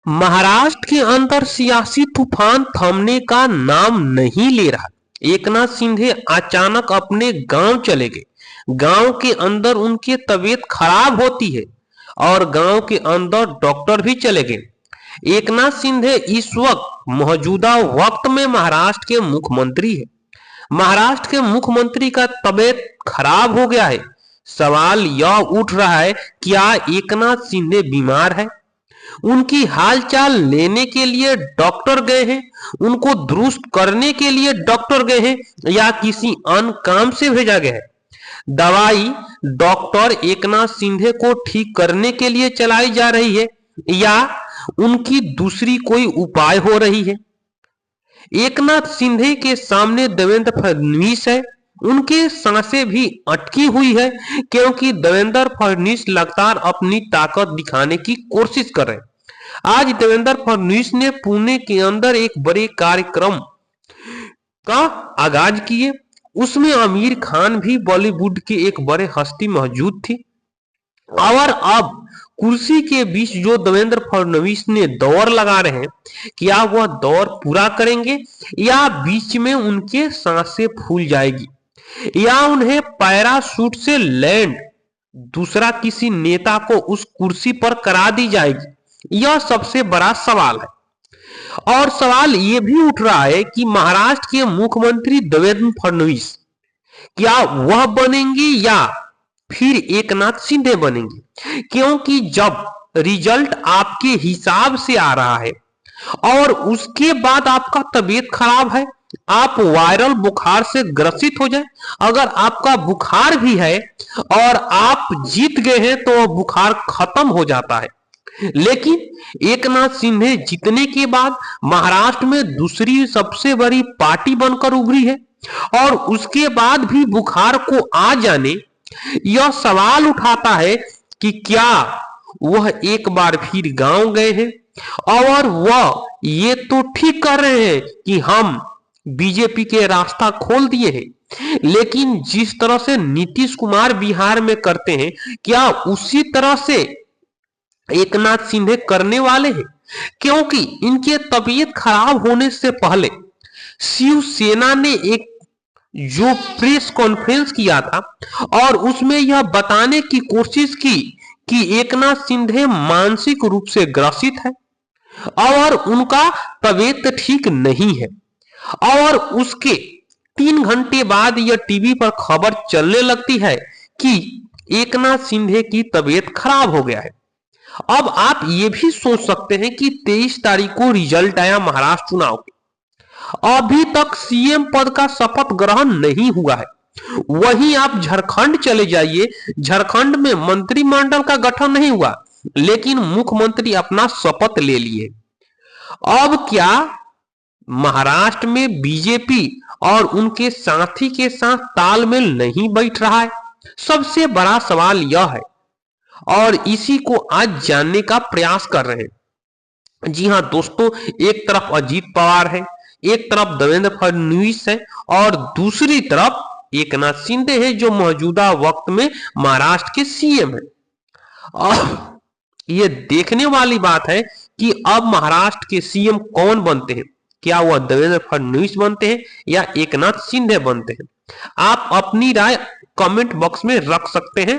महाराष्ट्र के अंदर सियासी तूफान थमने का नाम नहीं ले रहा। एकनाथ शिंदे अचानक अपने गांव चले गए। गांव के अंदर उनकी तबीयत खराब होती है और गांव के अंदर डॉक्टर भी चले गए। एकनाथ शिंदे इस वक्त मौजूदा वक्त में महाराष्ट्र के मुख्यमंत्री है। महाराष्ट्र के मुख्यमंत्री का तबीयत खराब हो गया है। सवाल यह उठ रहा है, क्या एकनाथ शिंदे बीमार है? उनकी हालचाल लेने के लिए डॉक्टर गए हैं, उनको दुरुस्त करने के लिए डॉक्टर गए हैं, या किसी अन्य काम से भेजा गया है? दवाई डॉक्टर एकनाथ शिंदे को ठीक करने के लिए चलाई जा रही है या उनकी दूसरी कोई उपाय हो रही है? एकनाथ शिंदे के सामने देवेंद्र फडणवीस है। उनके सांसें भी अटकी हुई है क्योंकि देवेंद्र फडणवीस लगातार अपनी ताकत दिखाने की कोशिश कर रहे हैं। आज देवेंद्र फडणवीस ने पुणे के अंदर एक बड़े कार्यक्रम का आगाज किए। उसमें आमिर खान भी बॉलीवुड के एक बड़े हस्ती मौजूद थी और अब कुर्सी के बीच जो देवेंद्र फडणवीस ने दौड़ लगा रहे हैं, क्या वह दौड़ पूरा करेंगे या बीच में उनके सांसें फूल जाएगी या उन्हें पैराशूट से लैंड दूसरा किसी नेता को उस कुर्सी पर करा दी जाएगी? यह सबसे बड़ा सवाल है। और सवाल यह भी उठ रहा है कि महाराष्ट्र के मुख्यमंत्री देवेंद्र फडणवीस क्या वह बनेंगे या फिर एकनाथ शिंदे बनेंगे? क्योंकि जब रिजल्ट आपके हिसाब से आ रहा है और उसके बाद आपका तबीयत खराब है, आप वायरल बुखार से ग्रसित हो जाए, अगर आपका बुखार भी है और आप जीत गए हैं तो बुखार खत्म हो जाता है। लेकिन एकनाथ शिंदे जीतने के बाद महाराष्ट्र में दूसरी सबसे बड़ी पार्टी बनकर उभरी है और उसके बाद भी बुखार को आ जाने यह सवाल उठाता है कि क्या वह एक बार फिर गांव गए हैं और वह ये तो ठीक कर रहे हैं कि हम बीजेपी के रास्ता खोल दिए हैं, लेकिन जिस तरह से नीतीश कुमार बिहार में करते हैं क्या उसी तरह से एकनाथ शिंदे करने वाले हैं? क्योंकि इनके तबीयत खराब होने से पहले शिवसेना ने एक जो प्रेस कॉन्फ्रेंस किया था और उसमें यह बताने की कोशिश की कि एकनाथ शिंदे मानसिक रूप से ग्रसित है और उनका तबीयत ठीक नहीं है। और उसके 3 घंटे बाद यह टीवी पर खबर चलने लगती है कि एकनाथ शिंदे की तबीयत खराब हो गया है। अब आप ये भी सोच सकते हैं कि 23 तारीख को रिजल्ट आया महाराष्ट्र चुनाव के, अभी तक सीएम पद का शपथ ग्रहण नहीं हुआ है। वहीं आप झारखंड चले जाइए, झारखंड में मंत्रिमंडल का गठन नहीं हुआ लेकिन मुख्यमंत्री अपना शपथ ले लिए। अब क्या महाराष्ट्र में बीजेपी और उनके साथी के साथ तालमेल नहीं बैठ रहा है? सबसे बड़ा सवाल यह है और इसी को आज जानने का प्रयास कर रहे हैं। जी हां दोस्तों, एक तरफ अजीत पवार है, एक तरफ देवेंद्र फडणवीस है और दूसरी तरफ एकनाथ शिंदे है जो मौजूदा वक्त में महाराष्ट्र के सीएम है। यह देखने वाली बात है कि अब महाराष्ट्र के सीएम कौन बनते हैं, क्या वह देवेंद्र फडणवीस बनते हैं या एकनाथ शिंदे बनते हैं? आप अपनी राय कमेंट बॉक्स में रख सकते हैं।